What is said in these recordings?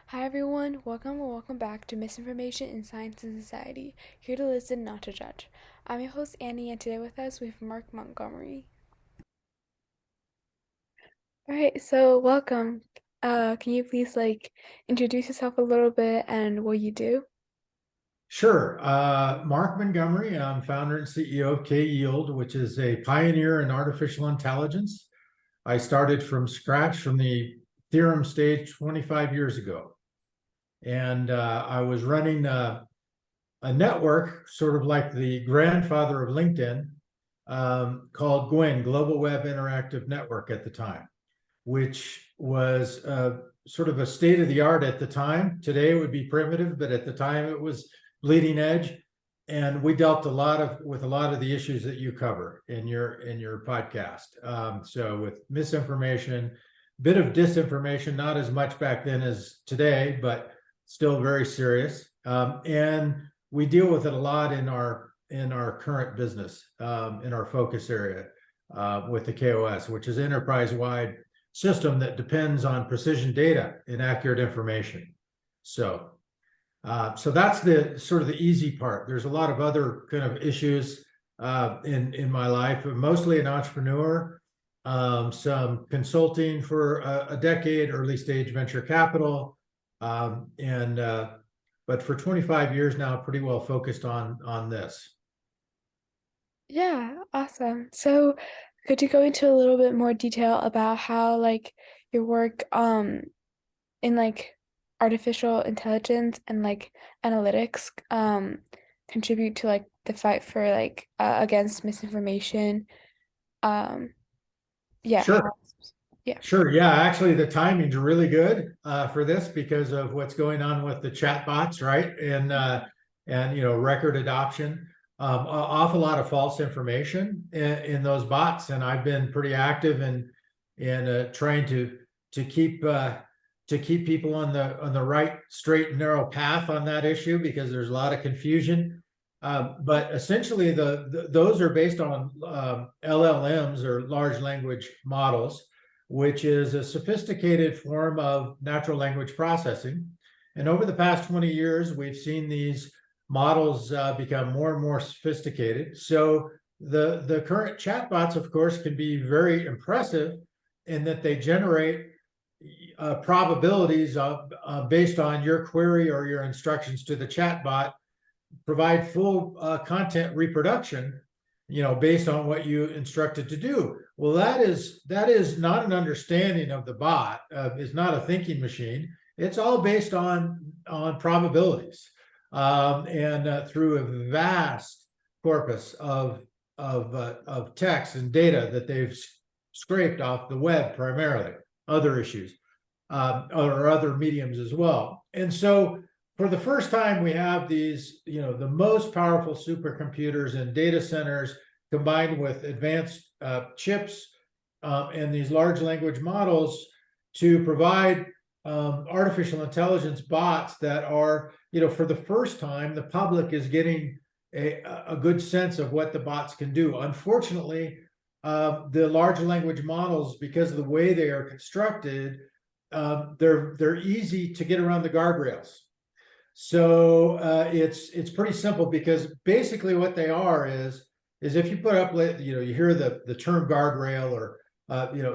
Hi everyone, welcome back to Misinformation in Science and Society. Here to listen, not to judge. I'm your host Annie, and today with us we have Mark Montgomery. All right, so welcome. Can you please introduce yourself a little bit and what you do? Sure. Mark Montgomery, I'm founder and CEO of KYield, which is a pioneer in artificial intelligence. I started from scratch from the theorem stage 25 years ago. And I was running a network, sort of like the grandfather of LinkedIn, called GWIN, Global Web Interactive Network at the time, which was sort of a state of the art at the time. Today it would be primitive, but at the time it was bleeding edge. And we dealt with a lot of the issues that you cover in your podcast. So with misinformation, bit of disinformation, not as much back then as today, but still very serious. And we deal with it a lot in our current business, in our focus area with the KOS, which is enterprise-wide system that depends on precision data and accurate information. So that's the sort of the easy part. There's a lot of other kind of issues in my life. Mostly an entrepreneur, some consulting for a decade, early stage venture capital, and but for 25 years now, pretty well focused on this. Yeah, awesome. So, could you go into a little bit more detail about how your work in artificial intelligence and analytics contribute to the fight for against misinformation? Um, yeah, Sure. yeah. Sure. Yeah, actually, the timing's really good for this because of what's going on with the chatbots, right? And record adoption. Awful lot of false information in those bots, and I've been pretty active in trying to keep to keep people on the right, straight and narrow path on that issue because there's a lot of confusion. But essentially, those are based on LLMs or large language models, which is a sophisticated form of natural language processing. And over the past 20 years, we've seen these models become more and more sophisticated. So the current chatbots, of course, can be very impressive in that they generate probabilities based on your query or your instructions to the chatbot, provide full content reproduction, based on what you instructed to do. Well, that is not an understanding of the bot. It's not a thinking machine. It's all based on probabilities, and through a vast corpus of text and data that they've scraped off the web primarily, other issues, or other mediums as well. And so for the first time, we have these, the most powerful supercomputers and data centers combined with advanced chips and these large language models to provide artificial intelligence bots that are, for the first time, the public is getting a good sense of what the bots can do. Unfortunately, the large language models, because of the way they are constructed, they're easy to get around the guardrails. So it's pretty simple because basically what they are is if you put up, you hear the term guardrail or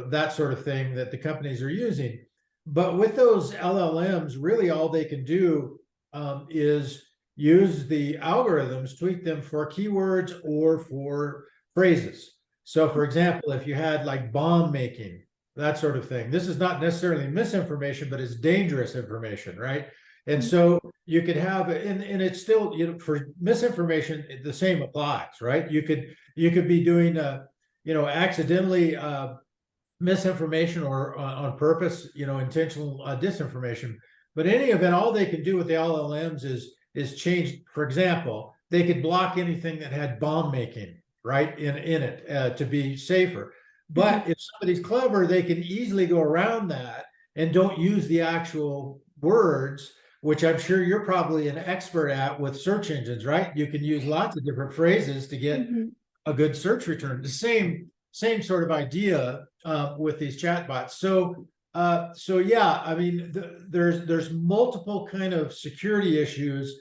that sort of thing that the companies are using, but with those LLMs, really all they can do is use the algorithms, tweak them for keywords or for phrases. So, for example, if you had like bomb making, that sort of thing, this is not necessarily misinformation, but it's dangerous information, right? And so you could have, and it's still, for misinformation, the same applies, right? You could be doing, accidentally misinformation or on purpose, intentional disinformation. But in any event, all they can do with the LLMs is change. For example, they could block anything that had bomb making right in it to be safer. Mhm. But if somebody's clever, they can easily go around that and don't use the actual words, which I'm sure you're probably an expert at with search engines, right? You can use lots of different phrases to get Mhm. a good search return. The same sort of idea with these chatbots. So So yeah, I mean, there's multiple kind of security issues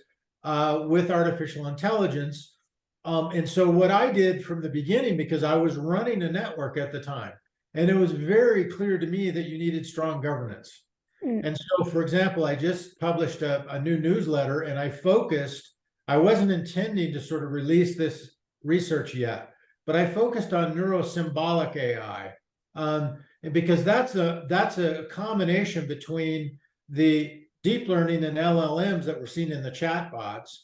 with artificial intelligence. And so what I did from the beginning, because I was running a network at the time, and it was very clear to me that you needed strong governance. Mm, And so, for example, I just published a new newsletter, and I wasn't intending to sort of release this research yet, but I focused on neurosymbolic AI. And because that's a combination between the deep learning and LLMs that we're seeing in the chatbots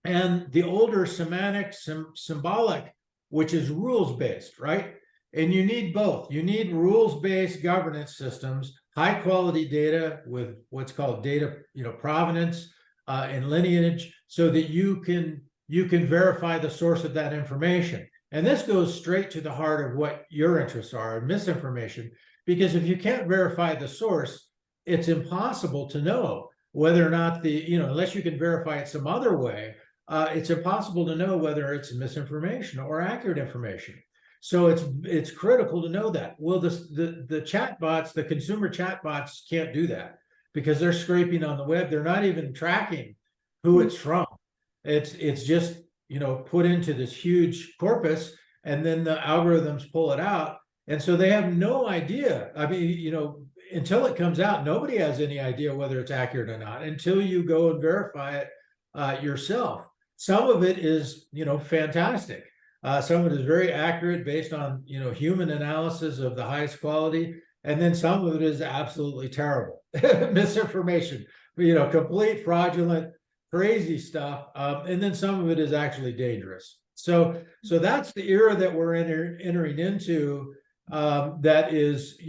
and the older semantic symbolic, which is rules based, right? And you need both. You need rules based governance systems, high quality data with what's called data, provenance and lineage, so that you can verify the source of that information. And this goes straight to the heart of what your interests are, misinformation, because if you can't verify the source, it's impossible to know whether or not unless you can verify it some other way, it's impossible to know whether it's misinformation or accurate information. So it's critical to know that. Well, the chatbots, the consumer chatbots, can't do that because they're scraping on the web. They're not even tracking who mm, it's from. It's just put into this huge corpus, and then the algorithms pull it out, and so they have no idea. I mean, until it comes out, nobody has any idea whether it's accurate or not until you go and verify it yourself. Some of it is, fantastic. Some of it is very accurate based on, human analysis of the highest quality. And then some of it is absolutely terrible misinformation, complete fraudulent, crazy stuff. And then some of it is actually dangerous. So that's the era that we're entering into. That is,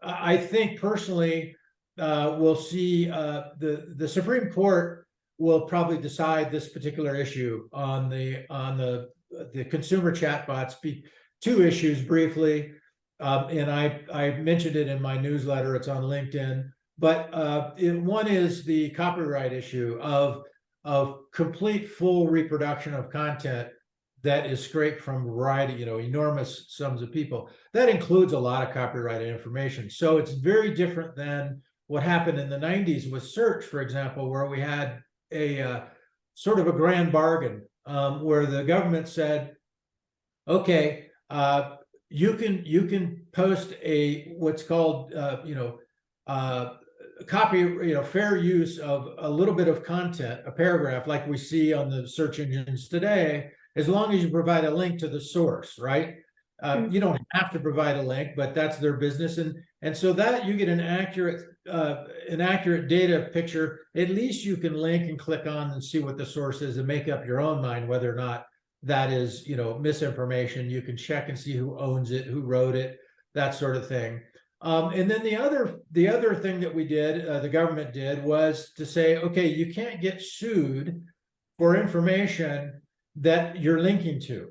I think personally, we'll see the Supreme Court will probably decide this particular issue on the consumer chatbots. Two issues briefly, and I mentioned it in my newsletter. It's on LinkedIn, but one is the copyright issue of complete full reproduction of content that is scraped from a variety, enormous sums of people. That includes a lot of copyrighted information. So it's very different than what happened in the 90s with search, for example, where we had a sort of a grand bargain where the government said, okay, you can post a what's called copy, fair use of a little bit of content, a paragraph like we see on the search engines today, as long as you provide a link to the source, right? mm, You don't have to provide a link, but that's their business, and so that you get an accurate data picture. At least you can link and click on and see what the source is and make up your own mind whether or not that is misinformation. You can check and see who owns it, who wrote it, that sort of thing. And then the other thing that we did, the government did, was to say, okay, you can't get sued for information that you're linking to.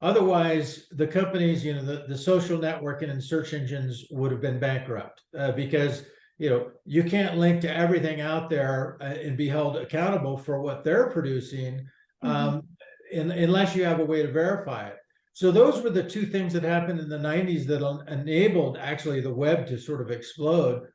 Otherwise, the companies, the social networking and search engines would have been bankrupt because you can't link to everything out there and be held accountable for what they're producing mhm, unless you have a way to verify it. So those were the two things that happened in the 90s that enabled actually the web to sort of explode,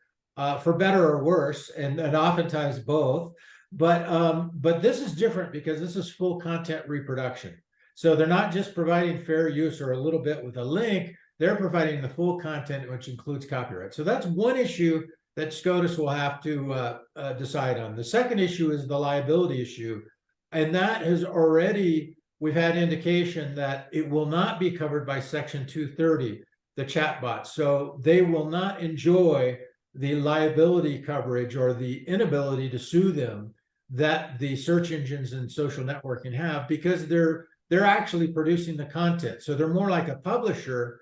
for better or worse, and oftentimes both. But this is different because this is full content reproduction. So they're not just providing fair use or a little bit with a link, they're providing the full content, which includes copyright. So that's one issue that SCOTUS will have to decide on. The second issue is the liability issue. And that has already, we've had indication that it will not be covered by Section 230, the chatbots. So they will not enjoy the liability coverage or the inability to sue them that the search engines and social networking have, because they're actually producing the content. So they're more like a publisher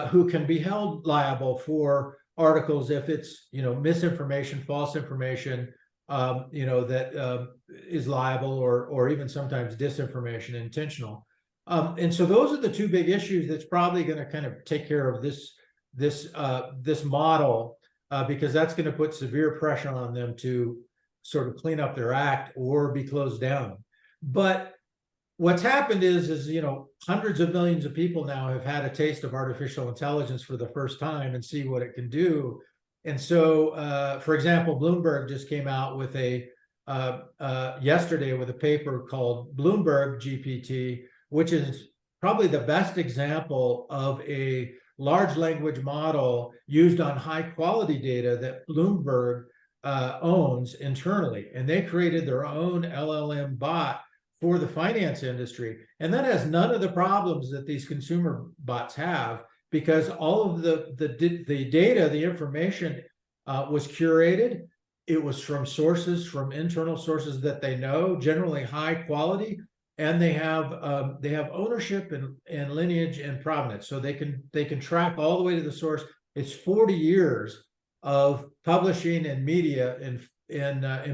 who can be held liable for articles if it's misinformation, false information, that is liable, or even sometimes disinformation, intentional. And so those are the two big issues that's probably going to kind of take care of this model, because that's going to put severe pressure on them to sort of clean up their act or be closed down. But what's happened is hundreds of millions of people now have had a taste of artificial intelligence for the first time and see what it can do. And so, for example, Bloomberg just came out with yesterday with a paper called Bloomberg GPT, which is probably the best example of a large language model used on high quality data that Bloomberg owns internally. And they created their own LLM bot for the finance industry. And that has none of the problems that these consumer bots have, because all of the data, the information was curated. It was from internal sources that they know, generally high quality, and they have ownership and lineage and provenance, so they can track all the way to the source. It's 40 years of publishing and media in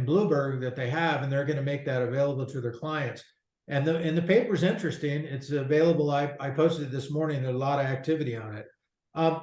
Bloomberg that they have, and they're going to make that available to their clients. And the paper's interesting. It's available. I posted it this morning. There's a lot of activity on it.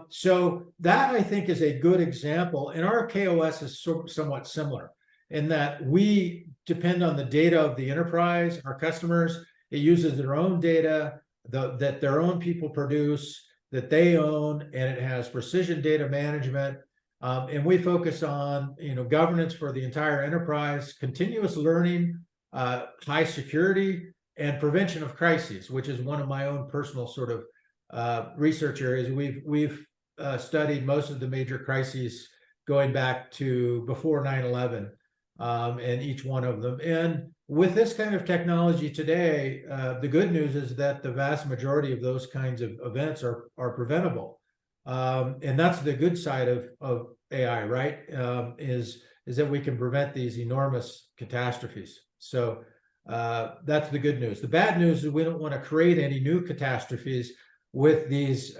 So that, I think, is a good example. And our KOS is somewhat similar in that we depend on the data of the enterprise, our customers. It uses their own data that their own people produce, that they own, and it has precision data management. And we focus on governance for the entire enterprise, continuous learning, high security, and prevention of crises, which is one of my own personal sort of research areas. We've studied most of the major crises going back to before 9/11, and each one of them. And with this kind of technology today, the good news is that the vast majority of those kinds of events are preventable. And that's the good side of AI, right? Is that we can prevent these enormous catastrophes. So that's the good news. The bad news is we don't want to create any new catastrophes with these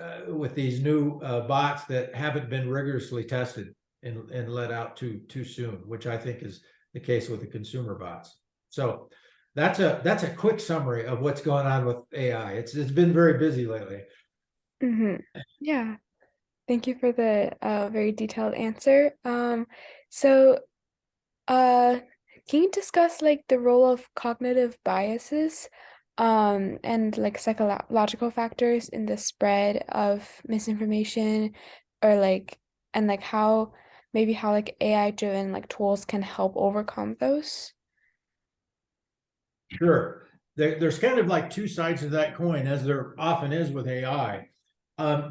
new bots that haven't been rigorously tested and let out too soon, which I think is the case with the consumer bots. So that's a quick summary of what's going on with AI. It's been very busy lately. Yeah. Thank you for the very detailed answer. So, can you discuss like the role of cognitive biases, and like psychological factors in the spread of misinformation, or like, and like how like AI-driven like tools can help overcome those? Sure. There's kind of like two sides of that coin, as there often is with AI.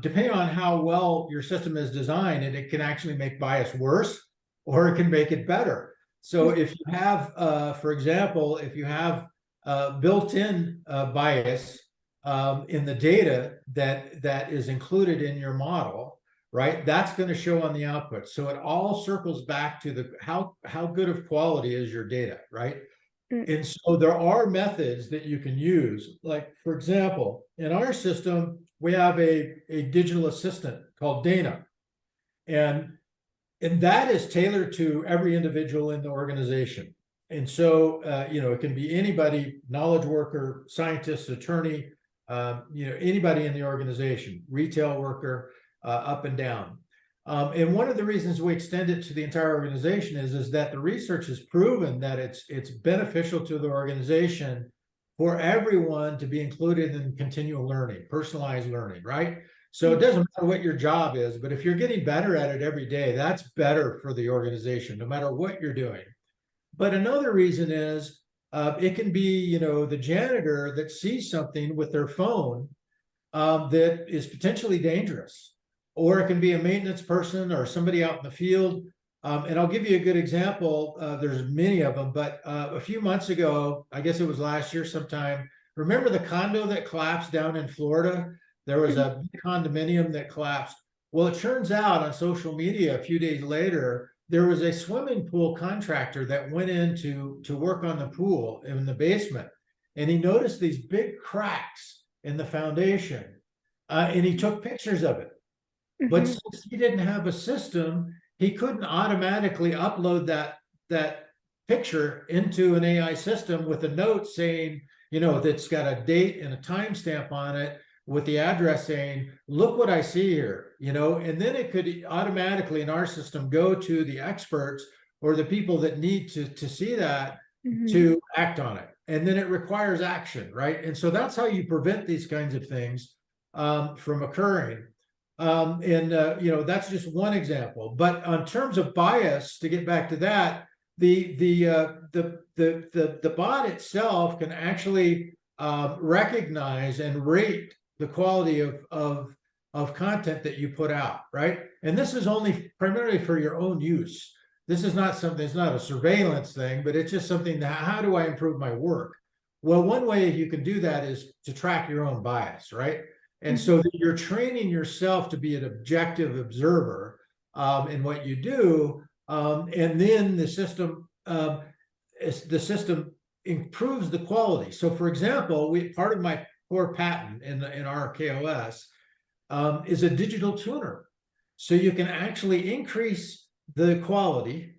Depending on how well your system is designed, and it can actually make bias worse, or it can make it better. So if you have, for example, if you have built-in bias in the data that is included in your model, right, that's going to show on the output. So it all circles back to the how good of quality is your data, right? And so there are methods that you can use. Like, for example, in our system, we have a digital assistant called Dana. And that is tailored to every individual in the organization. And so, it can be anybody, knowledge worker, scientist, attorney, anybody in the organization, retail worker, up and down. And one of the reasons we extend it to the entire organization is that the research has proven that it's beneficial to the organization for everyone to be included in continual learning, personalized learning, right? So it doesn't matter what your job is, but if you're getting better at it every day, that's better for the organization, no matter what you're doing. But another reason is it can be, the janitor that sees something with their phone that is potentially dangerous, or it can be a maintenance person or somebody out in the field. And I'll give you a good example. There's many of them, but a few months ago, I guess it was last year sometime, remember the condo that collapsed down in Florida? There was a big condominium that collapsed. Well, it turns out on social media a few days later, there was a swimming pool contractor that went in to work on the pool in the basement. And he noticed these big cracks in the foundation, and he took pictures of it. But since he didn't have a system, he couldn't automatically upload that picture into an AI system with a note saying, that's got a date and a timestamp on it, with the address saying, look what I see here, and then it could automatically in our system go to the experts or the people that need to see that to act on it. And then it requires action, right? And so that's how you prevent these kinds of things from occurring. That's just one example. But on terms of bias, to get back to that, the bot itself can actually recognize and rate the quality of content that you put out, right? And this is only primarily for your own use. This is not something, it's not a surveillance thing, but it's just something that, how do I improve my work? Well, one way you can do that is to track your own bias, right? And Mhm. so that you're training yourself to be an objective observer in what you do, and then the system improves the quality. So, for example, part of my core patent in our KOS is a digital tuner, so you can actually increase the quality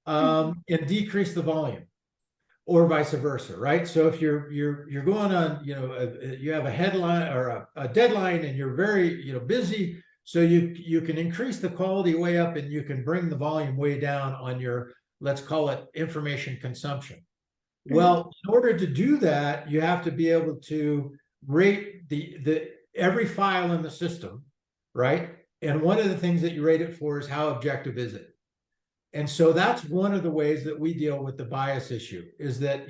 Mhm. and decrease the volume, or vice versa, right? So if you're going on, you have a headline or a deadline, and you're very busy, so you can increase the quality way up, and you can bring the volume way down on your, let's call it, information consumption. Mhm. Well, in order to do that, you have to be able to rate the every file in the system, right? And one of the things that you rate it for is how objective is it. And so that's one of the ways that we deal with the bias issue, is that,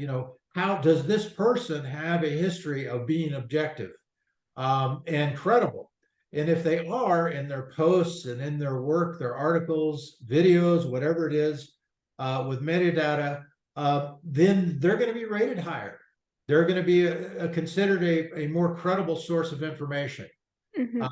how does this person have a history of being objective and credible? And if they are in their posts and in their work, their articles, videos, whatever it is, with metadata, then they're going to be rated higher. They're going to be considered a more credible source of information Mhm.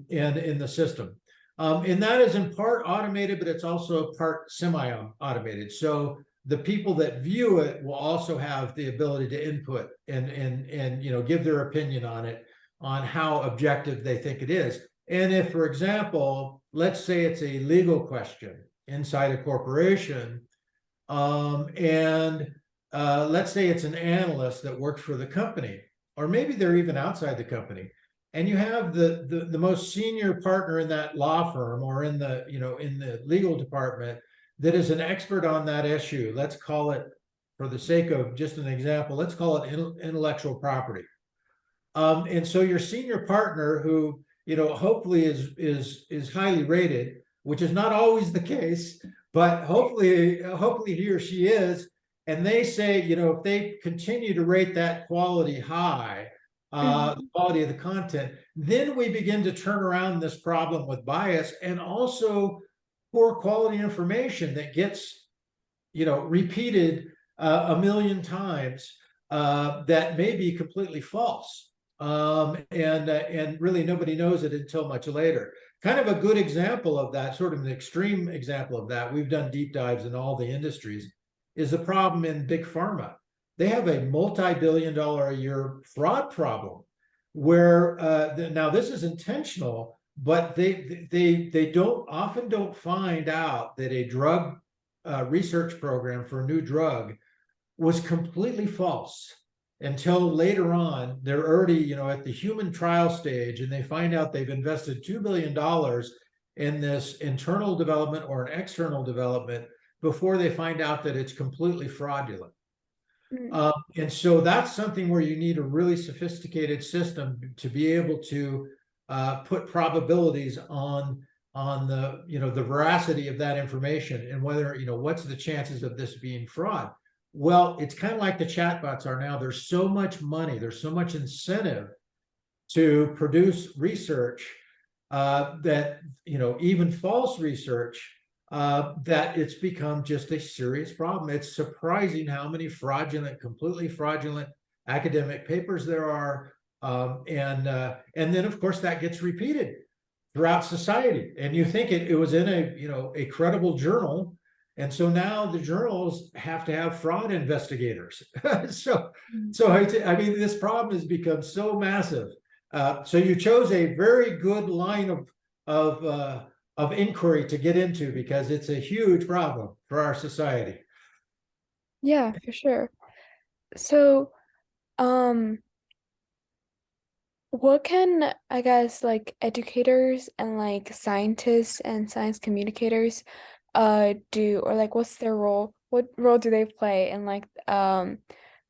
in the system. And that is in part automated, but it's also part semi-automated. So the people that view it will also have the ability to input and give their opinion on it, on how objective they think it is. And if, for example, let's say it's a legal question inside a corporation, and let's say it's an analyst that works for the company, or maybe they're even outside the company, and you have the most senior partner in that law firm, or in the legal department, that is an expert on that issue. Let's call it, for the sake of just an example, let's call it intellectual property. And so your senior partner, who hopefully is highly rated, which is not always the case, but hopefully he or she is, and they say, if they continue to rate that quality high, the Mhm. quality of the content, then we begin to turn around this problem with bias, and also poor quality information that gets repeated a million times, that may be completely false. And really nobody knows it until much later. Kind of a good example of that, sort of an extreme example of that, we've done deep dives in all the industries, is the problem in big pharma. They have a multi-billion-dollar a year fraud problem, where now this is intentional, but they don't find out that a drug research program for a new drug was completely false until later on. They're already, at the human trial stage, and they find out they've invested $2 billion in this internal development or an external development, before they find out that it's completely fraudulent. Mhm. And so that's something where you need a really sophisticated system to be able to put probabilities on the veracity of that information, and whether, what's the chances of this being fraud. Well, it's kind of like the chatbots are now. There's so much money, there's so much incentive to produce research, that even false research, that it's become just a serious problem. It's surprising how many completely fraudulent academic papers there are, and then of course that gets repeated throughout society. And you think it was in a credible journal, and so now the journals have to have fraud investigators. so Mhm. so I mean, this problem has become so massive. So you chose a very good line of uh, of inquiry to get into, because it's a huge problem for our society. Yeah, for sure. So, um, what can, I guess, like educators and like scientists and science communicators do, or like what's their role? What role do they play in like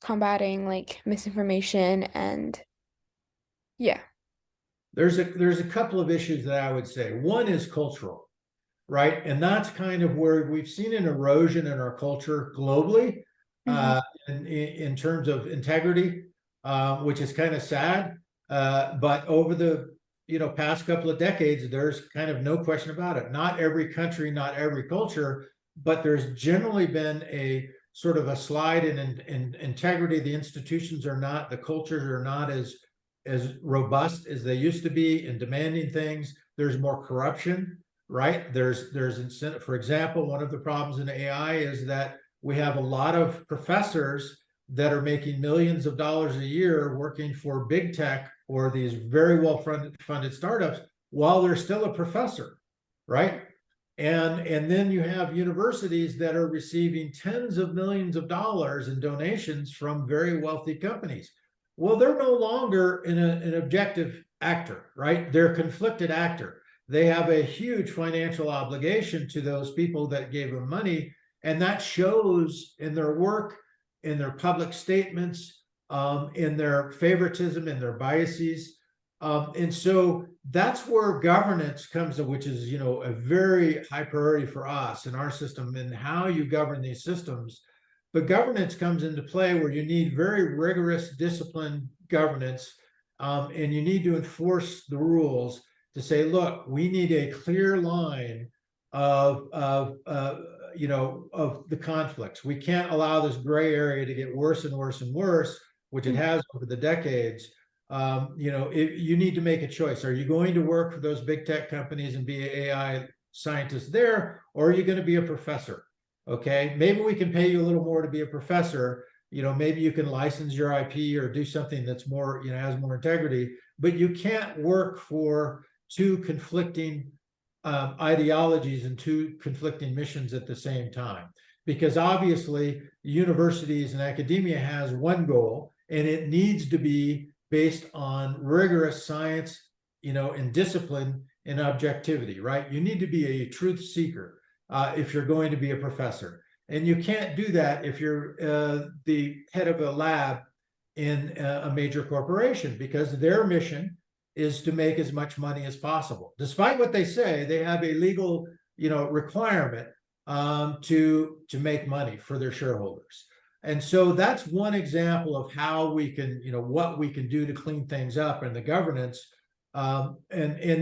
combating like misinformation and yeah. There's a couple of issues that I would say. One is cultural, right? And that's kind of where we've seen an erosion in our culture globally, Hmm. in terms of integrity, which is kind of sad. But over the past couple of decades, there's kind of no question about it. Not every country, not every culture, but there's generally been a sort of a slide in integrity. The institutions are not, the cultures are not as robust as they used to be in demanding things. There's more corruption, right? There's incentive. For example, one of the problems in AI is that we have a lot of professors that are making millions of dollars a year working for big tech or these very well funded startups while they're still a professor, right? And then you have universities that are receiving tens of millions of dollars in donations from very wealthy companies. Well, they're no longer an objective actor, right? They're a conflicted actor. They have a huge financial obligation to those people that gave them money, and that shows in their work, in their public statements, in their favoritism, in their biases. And so that's where governance comes in, which is, a very high priority for us in our system and how you govern these systems. But governance comes into play where you need very rigorous, disciplined governance, and you need to enforce the rules to say, look, we need a clear line of the conflicts. We can't allow this gray area to get worse and worse and worse, which it has over the decades. You need to make a choice. Are you going to work for those big tech companies and be an AI scientist there, or are you going to be a professor? Okay, maybe we can pay you a little more to be a professor. Maybe you can license your IP or do something that's more, has more integrity, but you can't work for two conflicting ideologies and two conflicting missions at the same time. Because obviously, universities and academia has one goal, and it needs to be based on rigorous science, and discipline and objectivity, right? You need to be a truth seeker if you're going to be a professor. And you can't do that if you're the head of a lab in a major corporation, because their mission is to make as much money as possible. Despite what they say, they have a legal, requirement to make money for their shareholders. And so that's one example of how we can, what we can do to clean things up in the governance. And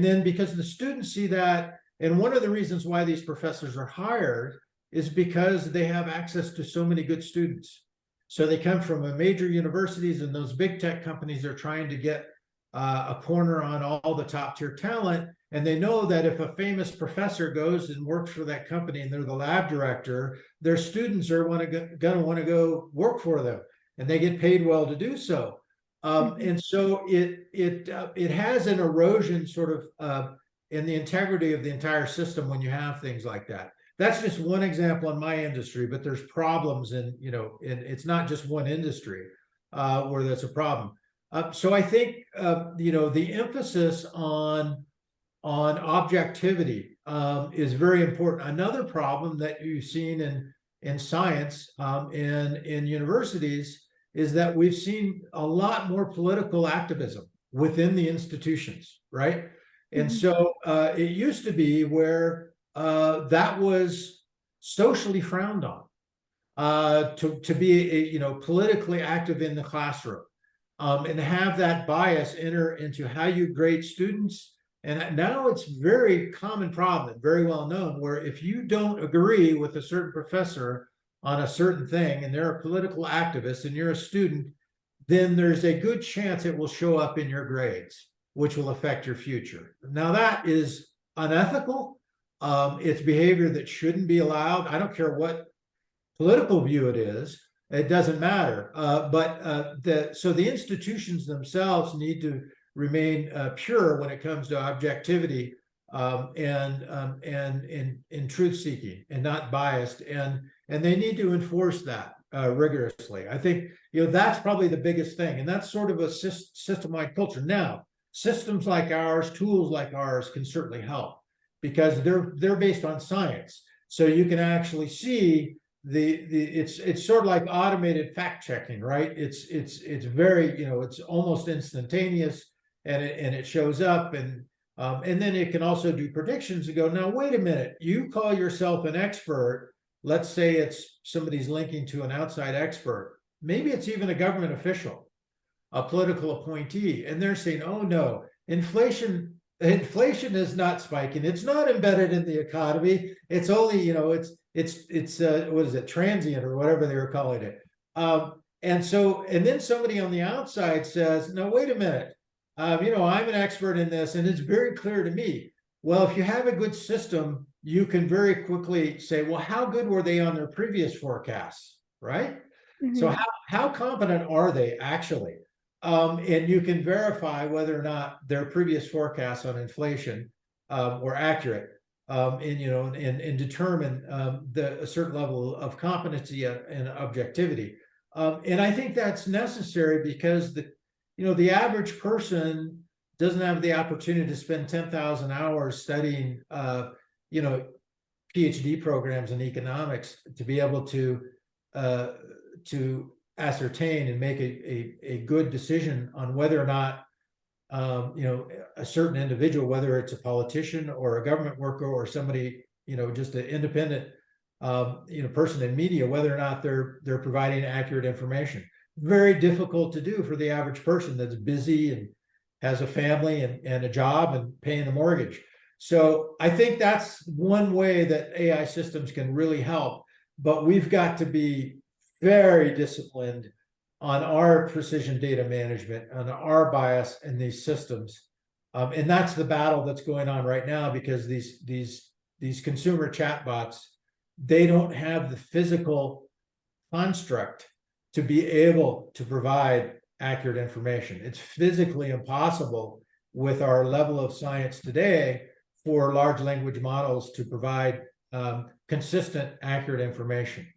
then because the students see that, and one of the reasons why these professors are hired is because they have access to so many good students. So they come from major universities, and those big tech companies are trying to get a corner on all the top tier talent. And they know that if a famous professor goes and works for that company and they're the lab director, their students are going to want to go work for them, and they get paid well to do so. Hmm. And so it has an erosion sort of in the integrity of the entire system when you have things like that. That's just one example in my industry, but there's problems it's not just one industry where that's a problem. So I think the emphasis on objectivity is very important. Another problem that you've seen in science and in universities is that we've seen a lot more political activism within the institutions, right? And Hmm. so it used to be where that was socially frowned on, to be politically active in the classroom, and have that bias enter into how you grade students. And now it's very common problem, very well known, where if you don't agree with a certain professor on a certain thing, and they're a political activist and you're a student, then there's a good chance it will show up in your grades, which will affect your future. Now that is unethical. It's behavior that shouldn't be allowed. I don't care what political view it is, it doesn't matter. So the institutions themselves need to remain pure when it comes to objectivity, and in truth seeking, and not biased, and they need to enforce that rigorously. I think that's probably the biggest thing, and that's sort of a system-wide culture. Now, systems like ours, tools like ours, can certainly help because they're based on science, so you can actually see it's sort of like automated fact checking, right? It's very, it's almost instantaneous. and it shows up, and then it can also do predictions and go, now wait a minute, you call yourself an expert. Let's say it's somebody's linking to an outside expert. Maybe it's even a government official, a political appointee, and they're saying, oh no, inflation is not spiking. It's not embedded in the economy. It's only, it's what is it, transient or whatever they were calling it. And then somebody on the outside says, no, wait a minute. I'm an expert in this, and it's very clear to me. Well, if you have a good system, you can very quickly say, well, how good were they on their previous forecasts, right? So Hmm. how competent are they actually? And you can verify whether or not their previous forecasts on inflation were accurate, and determine a certain level of competency and objectivity. And I think that's necessary because the average person doesn't have the opportunity to spend 10,000 hours studying, you know, PhD programs in economics to be able uh, to ascertain and make a good decision on whether or not a certain individual, whether it's a politician or a government worker or somebody, just an independent person in media, whether or not they're providing accurate information. Very difficult to do for the average person that's busy and has a family and a job and paying the mortgage. So I think that's one way that AI systems can really help, but we've got to be very disciplined on our precision data management, on our bias in these systems. And that's the battle that's going on right now, because these consumer chatbots, they don't have the physical construct to be able to provide accurate information. It's physically impossible with our level of science today for large language models to provide consistent, accurate information.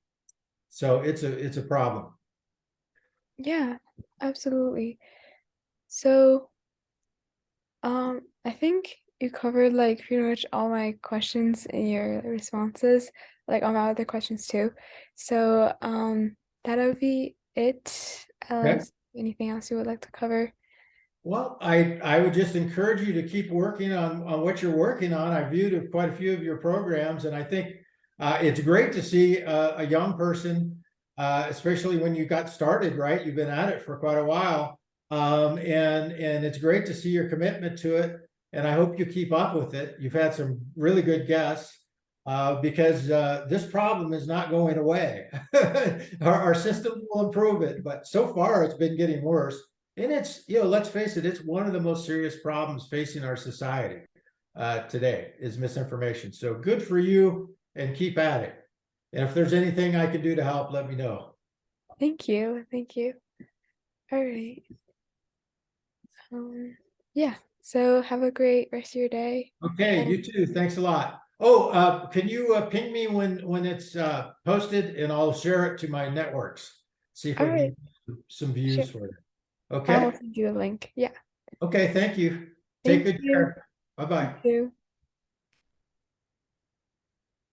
So it's a problem. Yeah, absolutely. So, I think you covered like pretty much all my questions in your responses, like all my other questions too. So, that'll be it. Okay. Anything else you would like to cover? Well, I would just encourage you to keep working on what you're working on. I viewed quite a few of your programs, and I think it's great to see a young person, especially when you got started, right? You've been at it for quite a while, and it's great to see your commitment to it. And I hope you keep up with it. You've had some really good guests, because this problem is not going away. Our systems will improve it, but so far it's been getting worse. And let's face it, it's one of the most serious problems facing our society today is misinformation. So good for you, and keep at it. And if there's anything I can do to help, let me know. Thank you. Thank you. All right. Yeah. So have a great rest of your day. Okay, And you too. Thanks a lot. Oh, can you ping me when it's posted, and I'll share it to my networks. See if all we can right, get some sure. views for it. I'll Okay. send you the link. Yeah. Okay. Thank you. Take Thank good you. care. You Bye-bye. too.